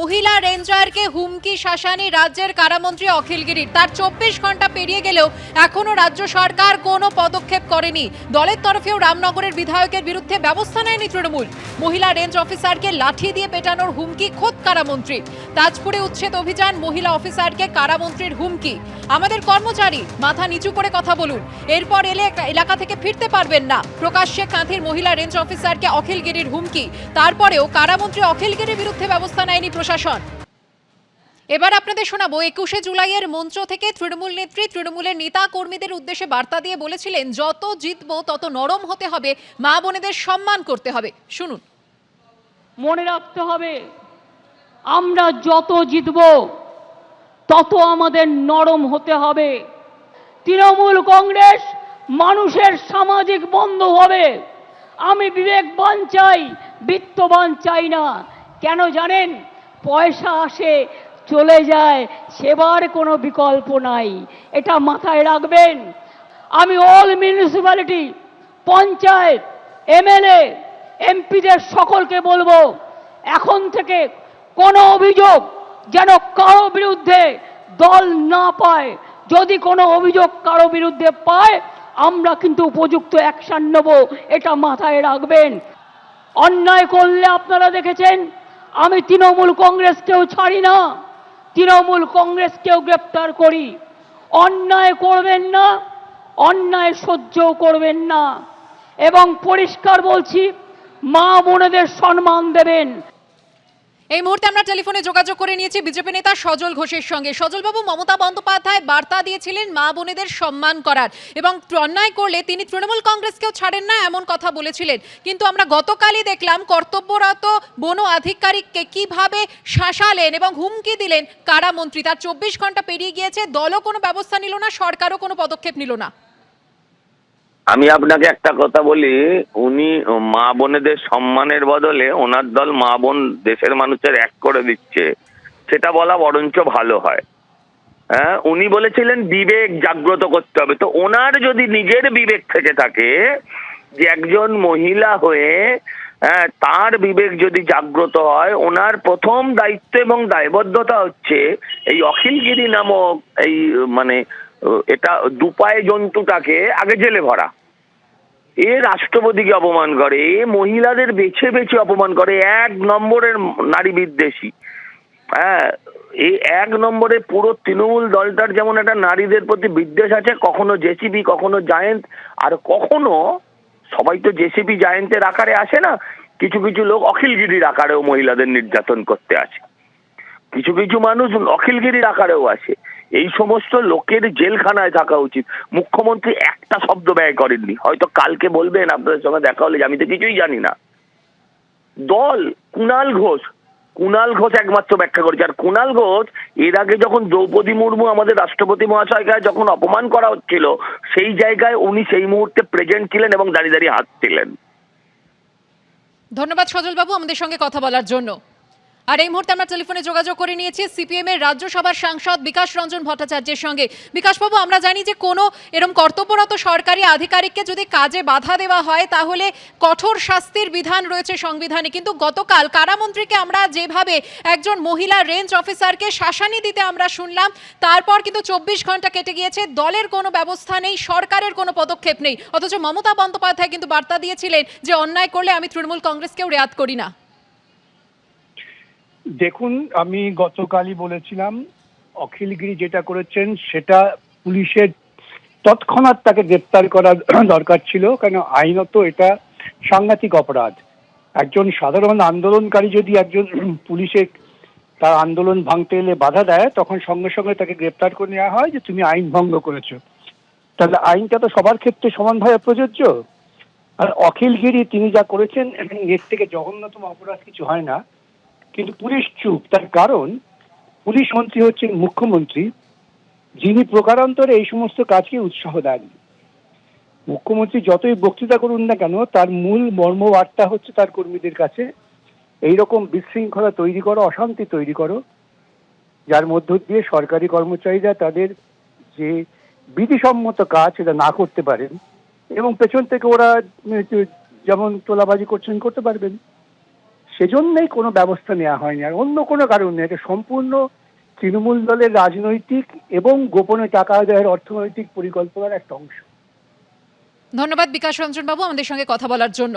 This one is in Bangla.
মহিলা রেঞ্জারকে হুমকি শাসানি রাজ্যের কারামন্ত্রী অখিল গিরির। তার 24 ঘন্টা পেরিয়ে গেলেও এখনো রাজ্য সরকার কোনো পদক্ষেপ করেনি। দলের তরফেও রামনগরের বিধায়কের বিরুদ্ধে ব্যবস্থা নেয়নি তৃণমূল। মহিলা রেঞ্জ অফিসারকে লাঠি দিয়ে পেটানোর হুমকি খোদ কারামন্ত্রী। তাজপুরে উচ্ছেদ অভিযান, মহিলা অফিসারকে কারামন্ত্রীর হুমকি। আমাদের কর্মচারী মাথা নিচু করে কথা বলুন, এরপর এলাকা থেকে ফিরতে পারবেন না। প্রকাশ্যে কাঁথির মহিলা রেঞ্জ অফিসারকে অখিল গিরির হুমকি। তারপরেও কারামন্ত্রী অখিল গিরির বিরুদ্ধে ব্যবস্থা নেয়নি প্রশাসন। এবার আপনাদের শোনাবো 21শে জুলাইয়ের মঞ্চ থেকে তৃণমূল নেত্রী তৃণমূলের নেতা কর্মীদের উদ্দেশ্যে বার্তা দিয়ে বলেছিলেন, যত জিতবো তত নরম হতে হবে, মা বোনেদের সম্মান করতে হবে। শুনুন। মনে রাখতে হবে, আমরা যত জিতব তত আমাদের নরম হতে হবে। তৃণমূল কংগ্রেস মানুষের সামাজিক বন্ধু হবে। আমি বিবেকবান চাই, বিত্তবান চাই না। কেন জানেন? পয়সা আসে চলে যায়, সেবার কোনো বিকল্প নাই, এটা মাথায় রাখবেন। আমি অল মিউনিসিপ্যালিটি, পঞ্চায়েত, এমএলএ, এমপিদের সকলকে বলবো, এখন থেকে কোনো অভিযোগ যেন কারো বিরুদ্ধে দল না পায়। যদি কোনো অভিযোগ কারো বিরুদ্ধে পায়, আমরা কিন্তু উপযুক্ত অ্যাকশন নেব, এটা মাথায় রাখবেন। অন্যায় করলে আপনারা দেখেছেন আমি তৃণমূল কংগ্রেসকেও ছাড়ি না, তৃণমূল কংগ্রেসকেও গ্রেপ্তার করি। অন্যায় করবেন না, অন্যায় সহ্যও করবেন না। এবং পরিষ্কার বলছি, মা বোনেদের সম্মান দেবেন। এই মুহূর্তে আমরা টেলিফোনে যোগাযোগ করে নিয়েছি বিজেপি নেতা সজল ঘোষের সঙ্গে। সজল বাবু, মমতা বন্দ্যোপাধ্যায় বার্তা দিয়েছিলেন মা বোনেদের সম্মান করার, এবং অন্যায় করলে তিনি তৃণমূল কংগ্রেসকেও ছাড়েন না এমন কথা বলেছিলেন। কিন্তু আমরা গতকালই দেখলাম কর্তব্যরত বন আধিকারিককে কিভাবে শাসালেন এবং হুমকি দিলেন কারামন্ত্রী। তার 24 ঘন্টা পেরিয়ে গিয়েছে, দলও কোনো ব্যবস্থা নিল না, সরকারও কোনো পদক্ষেপ নিল না। আমি আপনাকে একটা কথা বলি, উনি মা বোনেদের সম্মানের বদলে ওনার দল মা বোন দেশের মানুষের এক করে দিচ্ছে, সেটা বলা বরঞ্চ ভালো হয়। হ্যাঁ, উনি বলেছিলেন বিবেক জাগ্রত করতে হবে। তো ওনার যদি নিজের বিবেক থেকে থাকে যে একজন মহিলা হয়ে তার বিবেক যদি জাগ্রত হয়, ওনার প্রথম দায়িত্ব এবং দায়বদ্ধতা হচ্ছে এই অখিলগিরি নামক এই এটা দুপায়ে জন্তুটাকে আগে জেলে ভরা। এ রাষ্ট্রপতিকে অপমান করে, এ মহিলাদের বেছে বেছে অপমান করে, 1 নম্বরের নারী বিদ্বেষী। হ্যাঁ, এই 1 নম্বরে পুরো তৃণমূল দলটার যেমন একটা নারীদের প্রতি বিদ্বেষ আছে, কখনো জেসিবি, কখনো জায়েন্ট, আর কখনো সবাই তো জেসিবি জায়েন্টের আকারে আসে না, কিছু কিছু লোক অখিলগিরির আকারেও মহিলাদের নির্যাতন করতে আসে, কিছু কিছু মানুষ অখিলগিরির আকারেও আসে। এই সমস্ত লোকের জেলখানায় থাকা উচিত। মুখ্যমন্ত্রী একটা শব্দ ব্যয় করেননি, হয়তো কালকে বলবেন আপনাদের সঙ্গে দেখা হলে আমি তো কিছুই জানি না। দল কুণাল ঘোষ একমাত্র ব্যাখ্যা করেছে। আর কুণাল ঘোষ এর আগে যখন দ্রৌপদী মুর্মু আমাদের রাষ্ট্রপতি মহাশয়কে যখন অপমান করা হচ্ছিল, সেই জায়গায় উনি সেই মুহূর্তে প্রেজেন্ট ছিলেন এবং দাঁড়িয়ে দাঁড়িয়ে হাসছিলেন। ধন্যবাদ সজল বাবু আমাদের সঙ্গে কথা বলার জন্য। আর এই মুহূর্তে আমরা টেলিফোনে যোগাযোগ করে নিয়েছি সিপিএম এর রাজ্যসভার সাংসদ বিকাশ রঞ্জন ভট্টাচার্যের সঙ্গে। বিকাশ বাবু, আমরা জানি যে কোনো এরকম কর্তব্যরত সরকারি আধিকারিককে যদি কাজে বাধা দেওয়া হয় তাহলে কঠোর শাস্তির বিধান রয়েছে সংবিধানে, কিন্তু গতকাল কারামন্ত্রীকে আমরা যেভাবে একজন মহিলা রেঞ্জ অফিসারকে শাসানি দিতে আমরা শুনলাম, তারপর কিন্তু 24 ঘন্টা কেটে গিয়েছে, দলের কোনো ব্যবস্থা নেই, সরকারের কোনো পদক্ষেপ নেই। অথচ মমতা বন্দ্যোপাধ্যায় কিন্তু বার্তা দিয়েছিলেন যে অন্যায় করলে আমি তৃণমূল কংগ্রেসকেও রেয়াত করি না। দেখুন, আমি গতকালই বলেছিলাম অখিলগিরি যেটা করেছেন সেটা পুলিশের তৎক্ষণাৎ তাকে গ্রেপ্তার করা দরকার ছিল, কেন আইনত এটা সাংঘাতিক অপরাধ। একজন সাধারণ আন্দোলনকারী যদি একজন পুলিশে তার আন্দোলন ভাঙতে এলে বাধা দেয়, তখন সঙ্গে সঙ্গে তাকে গ্রেপ্তার করে নেওয়া হয় যে তুমি আইন ভঙ্গ করেছো। তাহলে আইনটা তো সবার ক্ষেত্রে সমানভাবে প্রযোজ্য। আর অখিলগিরি তিনি যা করেছেন এর থেকে জঘন্যতম অপরাধ কিছু হয় না, কিন্তু পুলিশ চুপ। তার কারণ পুলিশ মন্ত্রী হচ্ছেন মুখ্যমন্ত্রী, যিনি প্রকারান্তরে এই সমস্ত কাজকে উৎসাহ দেন। মুখ্যমন্ত্রী যতই বক্তৃতা করুন না কেন, তার মূল মর্মবার্তা হচ্ছে তার কর্মীদের কাছে এইরকম বিশৃঙ্খলা তৈরি করো, অশান্তি তৈরি করো, যার মধ্য দিয়ে সরকারি কর্মচারীরা তাদের যে বিধিসম্মত কাজ সেটা না করতে পারেন, এবং পেছন থেকে ওরা যেমন তোলাবাজি করছেন করতে পারবেন। সেজন্যই কোনো ব্যবস্থা নেওয়া হয়নি, আর অন্য কোনো কারণ নেই। এটা সম্পূর্ণ তৃণমূল দলের রাজনৈতিক এবং গোপনে টাকা আদায়ের অর্থনৈতিক পরিকল্পনার একটা অংশ। ধন্যবাদ বিকাশ রঞ্জন বাবু আমাদের সঙ্গে কথা বলার জন্য।